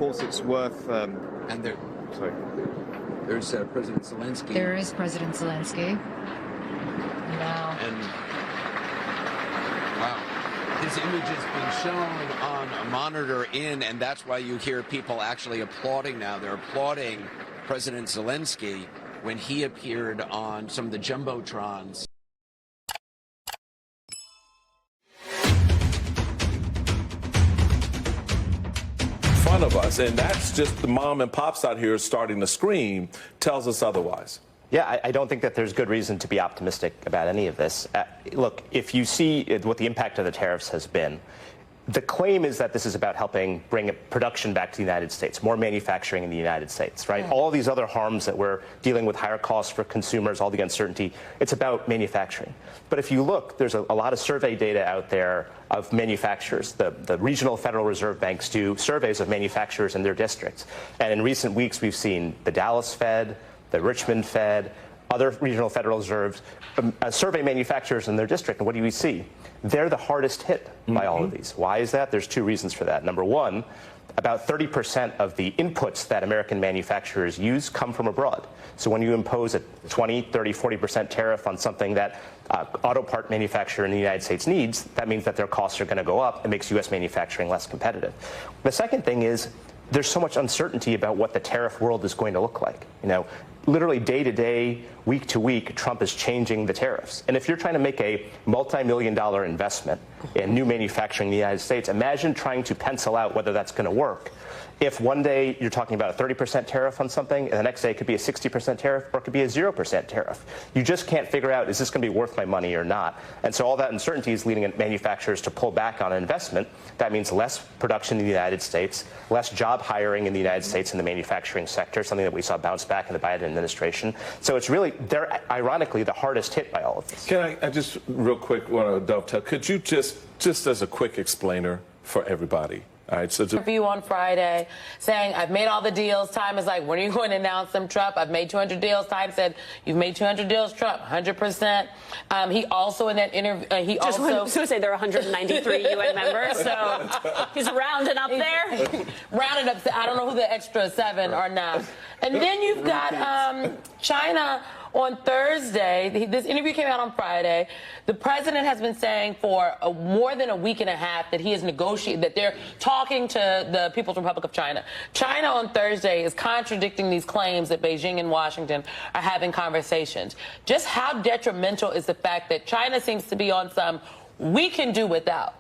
course, it's worth. And there, Sorry. there's President Zelensky. There is President Zelensky. Wow. And wow, his image is being shown on a monitor and that's why you hear people actually applauding now. They're applauding President Zelensky when he appeared on some of the jumbotrons. Of us, and that's just the mom and pops out here starting to scream tells us otherwise. Yeah, I don't think that there's good reason to be optimistic about any of this. Look, if you see what the impact of the tariffs has been, the claim is that this is about helping bring production back to the United States, more manufacturing in the United States, right? All these other harms that we're dealing with, higher costs for consumers, all the uncertainty, it's about manufacturing. But if you look, there's a lot of survey data out there of manufacturers. The regional Federal Reserve banks do surveys of manufacturers in their districts. And in recent weeks, we've seen the Dallas Fed, the Richmond Fed, other regional Federal Reserves survey manufacturers in their district. And what do we see? They're the hardest hit by all of these. Why is that? There's two reasons for that. Number one, about 30% of the inputs that American manufacturers use come from abroad. So when you impose a 20, 30, 40% tariff on something that auto part manufacturer in the United States needs, that means that their costs are going to go up. It makes U.S. manufacturing less competitive. The second thing is there's so much uncertainty about what the tariff world is going to look like. You know, literally day to day, week to week, Trump is changing the tariffs. And if you're trying to make a multi-million-dollar investment in new manufacturing in the United States, imagine trying to pencil out whether that's going to work. If one day you're talking about a 30% tariff on something, and the next day it could be a 60% tariff, or it could be a 0% tariff. You just can't figure out, is this going to be worth my money or not? And so all that uncertainty is leading manufacturers to pull back on investment. That means less production in the United States, less job hiring in the United States in the manufacturing sector, something that we saw bounce back in the Biden administration. So it's really, they're ironically the hardest hit by all of this. Can I just real quick want to dovetail? Could you just as a quick explainer for everybody? All right, so interview on Friday saying, I've made all the deals. Time is like, when are you going to announce them, Trump? I've made 200 deals. Time said, you've made 200 deals, Trump, 100%. He also in that interview, he just also... was going to say there are 193 UN members, so he's rounding up there. Rounding up, I don't know who the extra 7 are now. And then you've got China on Thursday. This interview came out on Friday. The president has been saying for more than a week and a half that he is negotiating, that they're talking to the People's Republic of China. China on Thursday is contradicting these claims that Beijing and Washington are having conversations. Just how detrimental is the fact that China seems to be on some we can do without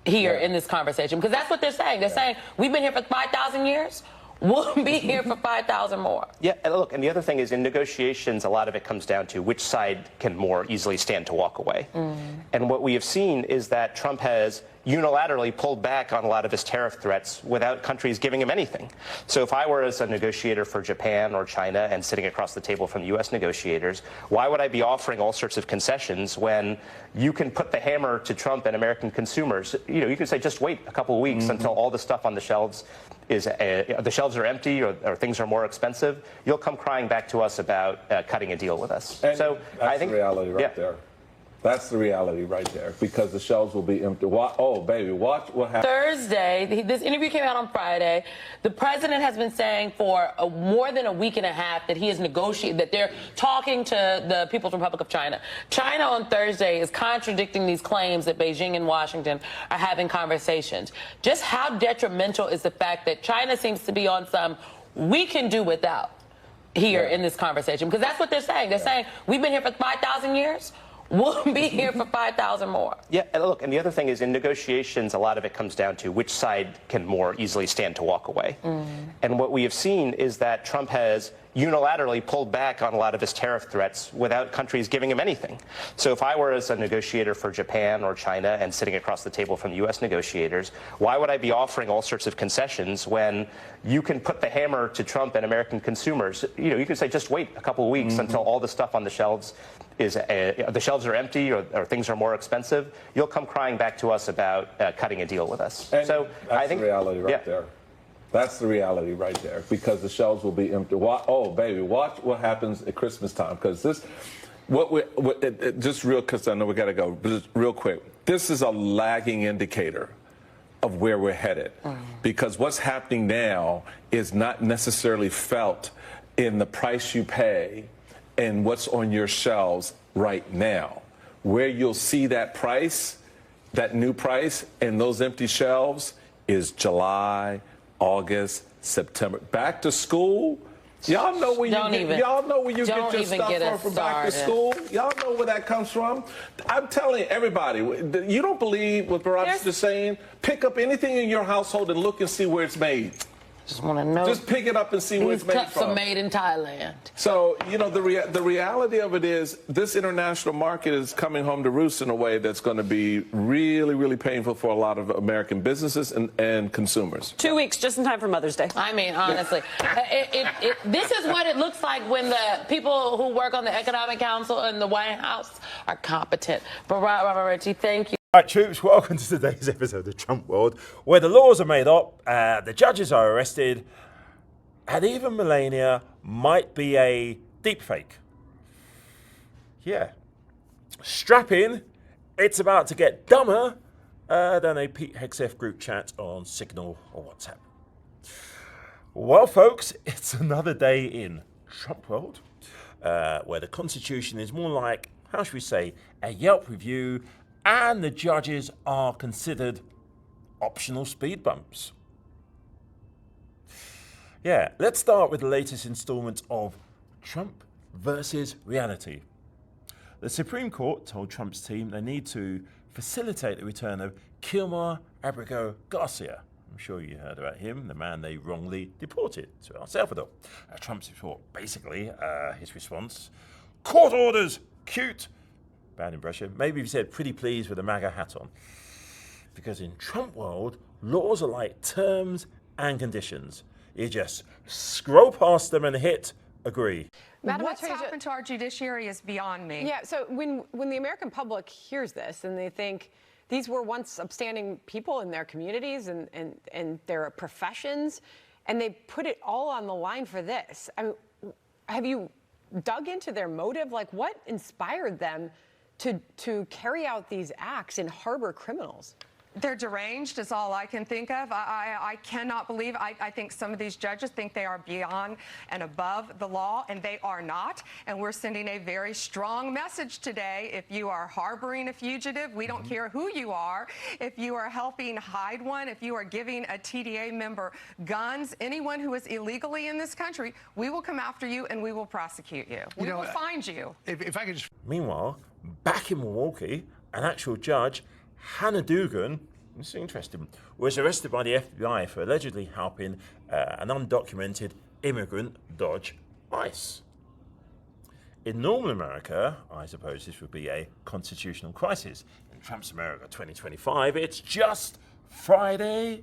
here in this conversation? Because that's what they're saying. They're saying we've been here for 5,000 years. We'll be here for 5,000 more. Yeah, and look, and the other thing is in negotiations, a lot of it comes down to which side can more easily stand to walk away. And what we have seen is that Trump has unilaterally pulled back on a lot of his tariff threats without countries giving him anything. So if I were as a negotiator for Japan or China and sitting across the table from U.S. negotiators, why would I be offering all sorts of concessions when you can put the hammer to Trump and American consumers? You know, you can say just wait a couple of weeks until all the stuff on the shelves is the shelves are empty or things are more expensive. You'll come crying back to us about cutting a deal with us. And so that's I think the reality right there. That's the reality right there, because the shelves will be empty. Oh, baby, watch what happens. Thursday, this interview came out on Friday. The president has been saying for more than a week and a half that he is negotiating, that they're talking to the People's Republic of China. China on Thursday is contradicting these claims that Beijing and Washington are having conversations. Just how detrimental is the fact that China seems to be on some we can do without here in this conversation? Because that's what they're saying. They're saying we've been here for 5,000 years. We'll be here for 5,000 more. Yeah, and look, and the other thing is in negotiations, a lot of it comes down to which side can more easily stand to walk away. And what we have seen is that Trump has unilaterally pulled back on a lot of his tariff threats without countries giving him anything. So if I were as a negotiator for Japan or China and sitting across the table from U.S. negotiators, why would I be offering all sorts of concessions when you can put the hammer to Trump and American consumers? You know, you can say just wait a couple of weeks until all the stuff on the shelves is the shelves are empty or things are more expensive. You'll come crying back to us about cutting a deal with us. And so that's I think the reality right there. That's the reality right there, because the shelves will be empty. Oh, baby, watch what happens at Christmas time, because this, just real, because I know we got to go, but just real quick, this is a lagging indicator of where we're headed. Because what's happening now is not necessarily felt in the price you pay and what's on your shelves right now. Where you'll see that price, that new price, and those empty shelves is July, August, September. Back to school. Y'all know where you get your stuff from back to school. Y'all know where that comes from. I'm telling everybody, you don't believe what Barack's just saying? Pick up anything in your household and look and see where it's made. Just want to know. Just pick it up and see where it's made from. These cups are made in Thailand. So, you know, the reality of it is this international market is coming home to roost in a way that's going to be really, really painful for a lot of American businesses and consumers. 2 weeks, just in time for Mother's Day. I mean, honestly, this is what it looks like when the people who work on the Economic Council and the White House are competent. Robert Ritchie, thank you. All right, troops, welcome to today's episode of Trump World, where the laws are made up, the judges are arrested, and even Melania might be a deepfake. Yeah. Strap in, it's about to get dumber than a Pete Hegseth group chat on Signal or WhatsApp. Well, folks, it's another day in Trump World, where the Constitution is more like, how should we say, a Yelp review, and the judges are considered optional speed bumps. Yeah, let's start with the latest installment of Trump versus reality. The Supreme Court told Trump's team they need to facilitate the return of Kilmer Abrego Garcia. I'm sure you heard about him, the man they wrongly deported to El Salvador. Trump's report, basically, his response, court orders, cute. Bad impression. Maybe he said pretty pleased with a MAGA hat on. Because in Trump world, laws are like terms and conditions. You just scroll past them and hit agree. Madam, what's happened to our judiciary is beyond me. Yeah, so when the American public hears this and they think these were once upstanding people in their communities and their professions, and they put it all on the line for this, I mean, have you dug into their motive? Like, what inspired them to carry out these acts and harbor criminals? They're deranged is all I can think of. I cannot believe, I think some of these judges think they are beyond and above the law, and they are not. And we're sending a very strong message today. If you are harboring a fugitive, we don't care who you are. If you are helping hide one, if you are giving a TDA member guns, anyone who is illegally in this country, we will come after you and we will prosecute you. We will find you. If I could just... Meanwhile, back in Milwaukee, an actual judge, Hannah Dugan, this is interesting, was arrested by the FBI for allegedly helping an undocumented immigrant dodge ICE. In normal America, I suppose this would be a constitutional crisis. In Trump's America 2025, it's just Friday.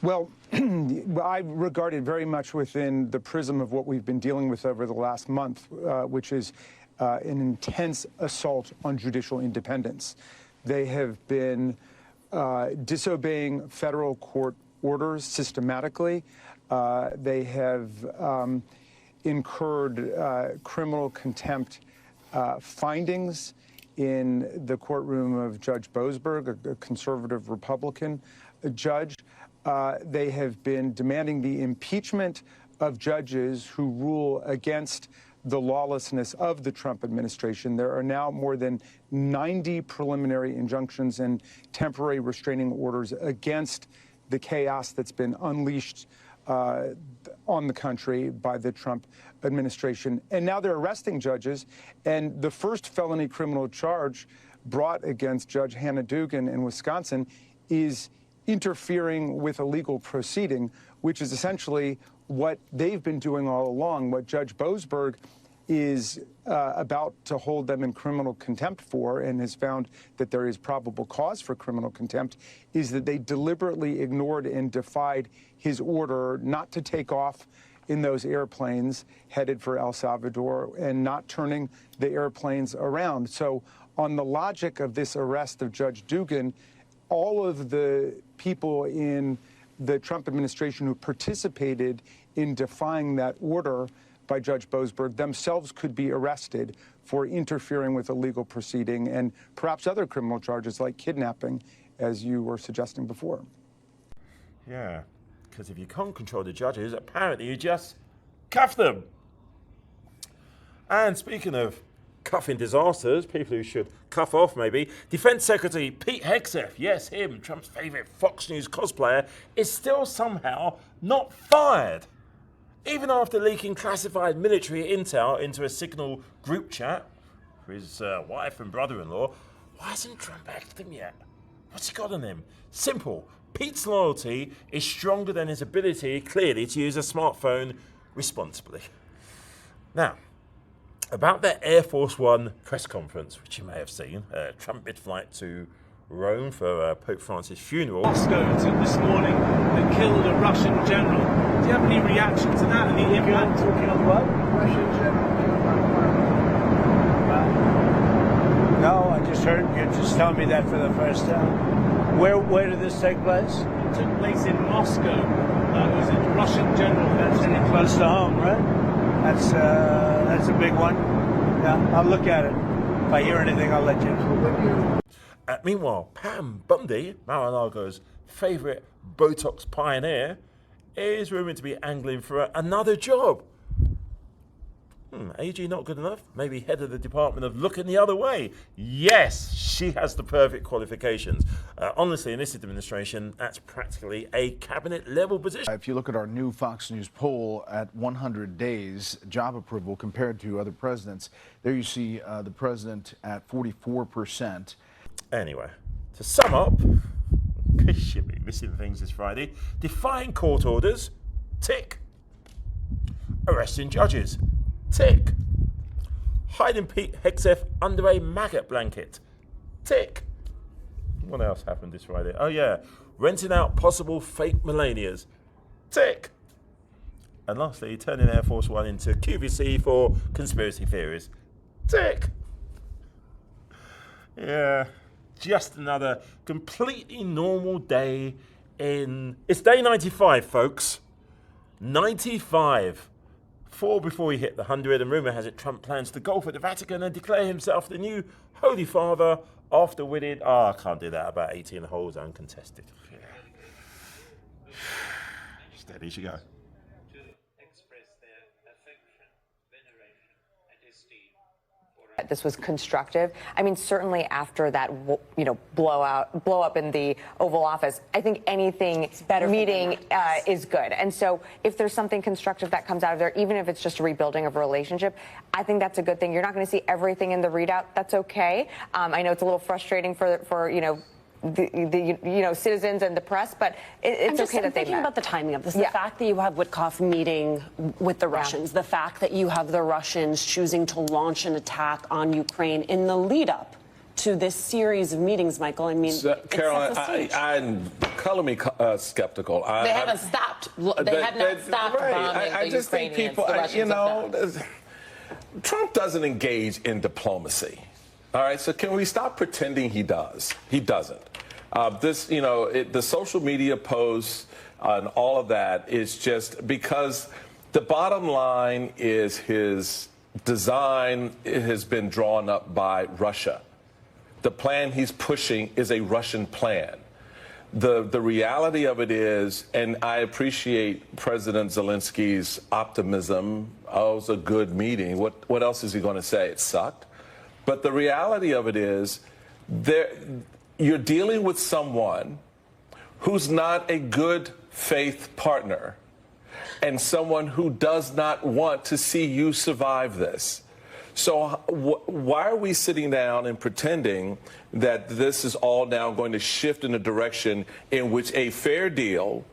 Well, I regard it very much within the prism of what we've been dealing with over the last month, which is an intense assault on judicial independence. They have been disobeying federal court orders systematically. They have incurred criminal contempt findings in the courtroom of Judge Boasberg, a conservative Republican judge. They have been demanding the impeachment of judges who rule against the lawlessness of the Trump administration. There are now more than 90 preliminary injunctions and temporary restraining orders against the chaos that's been unleashed on the country by the Trump administration. And now they're arresting judges. And the first felony criminal charge brought against Judge Hannah Dugan in Wisconsin is interfering with a legal proceeding, which is essentially what they've been doing all along, what Judge Boasberg is about to hold them in criminal contempt for, and has found that there is probable cause for criminal contempt, is that they deliberately ignored and defied his order not to take off in those airplanes headed for El Salvador and not turning the airplanes around. So on the logic of this arrest of Judge Dugan, all of the people in the Trump administration who participated in defying that order by Judge Boasberg themselves could be arrested for interfering with a legal proceeding and perhaps other criminal charges like kidnapping, as you were suggesting before. Yeah, because if you can't control the judges, apparently you just cuff them. And speaking of cuffing disasters, people who should cuff off maybe, Defense Secretary Pete Hegseth, yes, him, Trump's favorite Fox News cosplayer, is still somehow not fired. Even after leaking classified military intel into a Signal group chat for his wife and brother-in-law, why hasn't Trump axed him yet? What's he got on him? Simple. Pete's loyalty is stronger than his ability, clearly, to use a smartphone responsibly. Now, about that Air Force One press conference, which you may have seen, Trump mid-flight to Rome for Pope Francis' funeral. Moscow this morning that killed a Russian general. Do you have any reaction to that? Any impact? Talking on what? Russian general. No, I just heard you just telling me that for the first time. Where did this take place? It took place in Moscow. It was a Russian general. That's pretty close to home, right? That's a big one. Yeah, I'll look at it. If I hear anything, I'll let you know. Meanwhile, Pam Bundy, Mar-a-Lago's favourite Botox pioneer, is rumoured to be angling for another job. AG not good enough? Maybe head of the Department of Looking the Other Way. Yes, she has the perfect qualifications. Honestly, in this administration, that's practically a cabinet-level position. If you look at our new Fox News poll at 100 days job approval compared to other presidents, there you see the president at 44%. Anyway, to sum up, in case you've been missing things this Friday, defying court orders, tick. Arresting judges, tick. Hiding Pete Hegseth under a maggot blanket, tick. What else happened this Friday? Oh yeah, renting out possible fake Melanias, tick. And lastly, turning Air Force One into QVC for conspiracy theories, tick. Yeah, just another completely normal day in... It's day 95, folks. 95. 4 before he hit the 100, and rumour has it Trump plans to golf at the Vatican and declare himself the new Holy Father after winning... I can't do that, about 18 holes uncontested. Yeah. Steady as you go. This was constructive. I mean, certainly after that, blow up in the Oval Office, I think anything meeting is good. And so if there's something constructive that comes out of there, even if it's just a rebuilding of a relationship, I think that's a good thing. You're not going to see everything in the readout. That's okay. I know it's a little frustrating for the citizens and the press, but it's okay that they thinking about the timing of this. The fact that you have Witkoff meeting with the Russians, the fact that you have the Russians choosing to launch an attack on Ukraine in the lead up to this series of meetings, Michael. I mean, Caroline, I'm color me skeptical. They haven't stopped. They have not stopped bombing I just think people, Trump doesn't engage in diplomacy. All right, so can we stop pretending he does? He doesn't. The social media posts and all of that is just because the bottom line is his design has been drawn up by Russia. The plan he's pushing is a Russian plan. The reality of it is, and I appreciate President Zelensky's optimism. Oh, it was a good meeting. What else is he going to say? It sucked. But the reality of it is, you're dealing with someone who's not a good faith partner and someone who does not want to see you survive this. So why are we sitting down and pretending that this is all now going to shift in a direction in which a fair deal,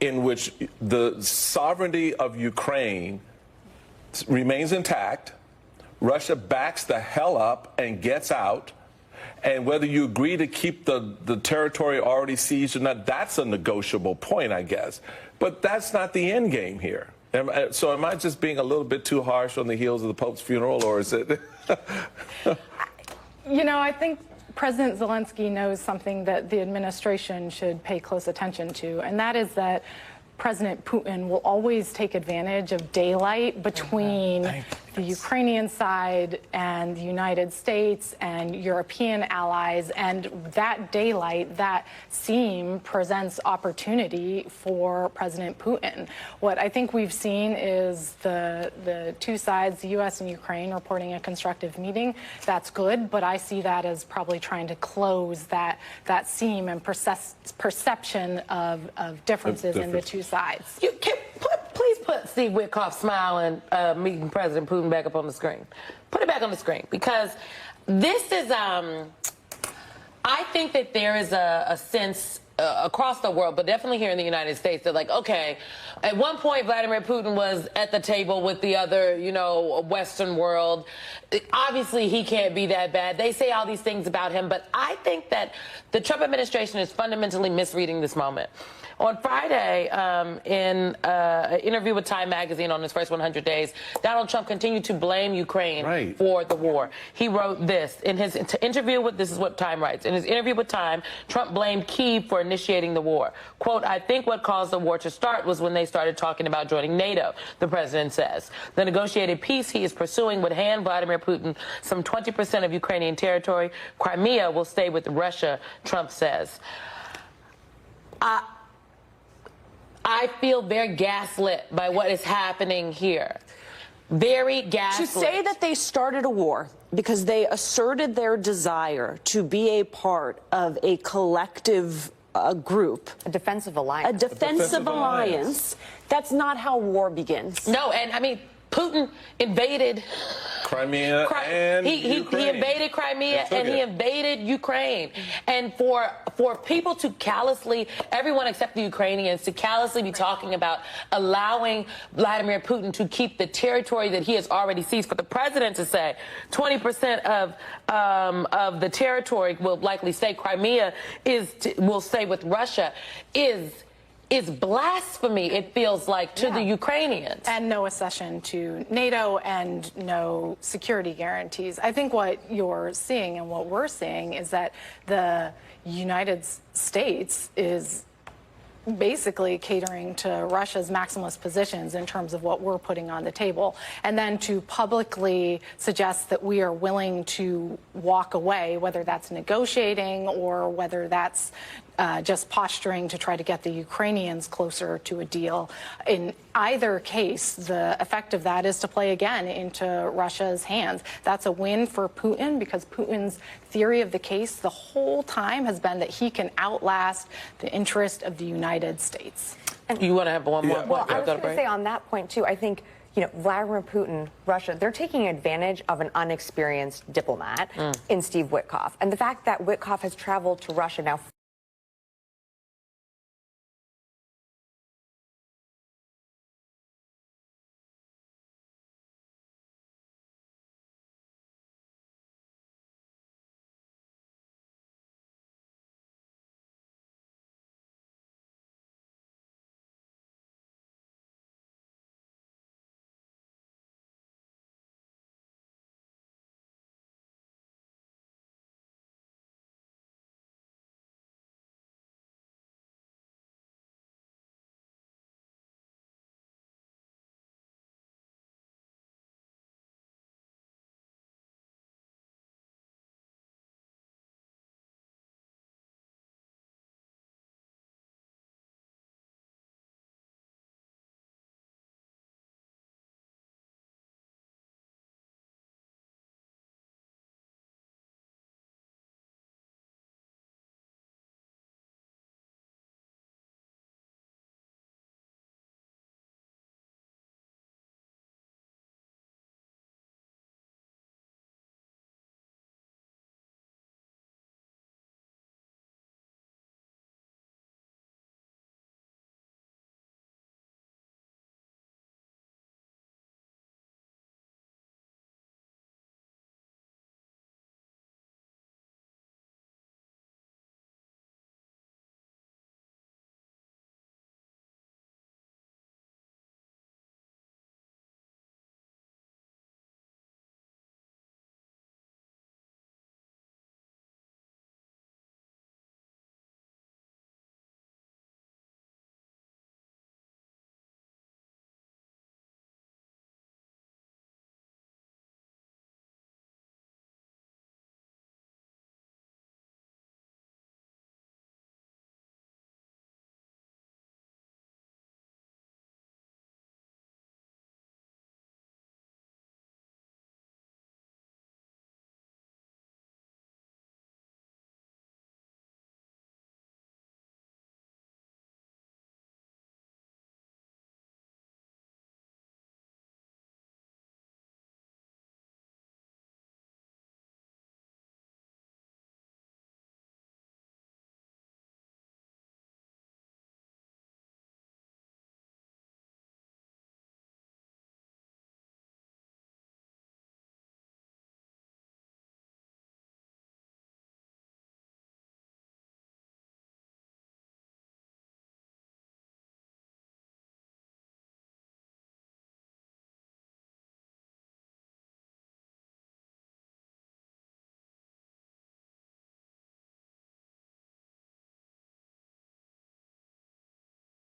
in which the sovereignty of Ukraine remains intact, Russia backs the hell up and gets out. And whether you agree to keep the territory already seized or not, that's a negotiable point, I guess. But that's not the end game here. So am I just being a little bit too harsh on the heels of the Pope's funeral, or is it? You know, I think President Zelensky knows something that the administration should pay close attention to, and that is that President Putin will always take advantage of daylight between the Ukrainian side and the United States and European allies, and that daylight, that seam, presents opportunity for President Putin. What I think we've seen is the two sides, the U.S. and Ukraine, reporting a constructive meeting. That's good, but I see that as probably trying to close that seam and perception of differences in the two sides. Please put Steve Witkoff's smiling meeting President Putin back up on the screen. Put it back on the screen, because this is, I think that there is a sense across the world, but definitely here in the United States, that like, okay, at one point Vladimir Putin was at the table with the other, you know, Western world. Obviously, he can't be that bad. They say all these things about him, but I think that the Trump administration is fundamentally misreading this moment. On Friday, in an interview with Time magazine on his first 100 days, Donald Trump continued to blame Ukraine for the war. He wrote this in his interview with, this is what Time writes, in his interview with Time, Trump blamed Kyiv for initiating the war. Quote, "I think what caused the war to start was when they started talking about joining NATO," the president says. The negotiated peace he is pursuing would hand Vladimir Putin some 20% of Ukrainian territory. Crimea will stay with Russia, Trump says. I feel very gaslit by what is happening here. Very gaslit. To say that they started a war because they asserted their desire to be a part of a collective group. A defensive alliance. A defensive alliance. That's not how war begins. No, and I mean, Putin invaded Crimea and he invaded Crimea and he invaded Ukraine. And for people to callously, everyone except the Ukrainians, to callously be talking about allowing Vladimir Putin to keep the territory that he has already seized, for the president to say 20% of the territory will likely stay, Crimea will stay with Russia, is blasphemy, it feels like, to the Ukrainians. And no accession to NATO and no security guarantees. I think what you're seeing and what we're seeing is that the United States is basically catering to Russia's maximalist positions in terms of what we're putting on the table. And then to publicly suggest that we are willing to walk away, whether that's negotiating or whether that's just posturing to try to get the Ukrainians closer to a deal. In either case, the effect of that is to play again into Russia's hands. That's a win for Putin, because Putin's theory of the case the whole time has been that he can outlast the interest of the United States. And you want to have one more? Well, I was going to say on that point, too, I think, you know, Vladimir Putin, Russia, they're taking advantage of an unexperienced diplomat in Steve Witkoff. And the fact that Witkoff has traveled to Russia now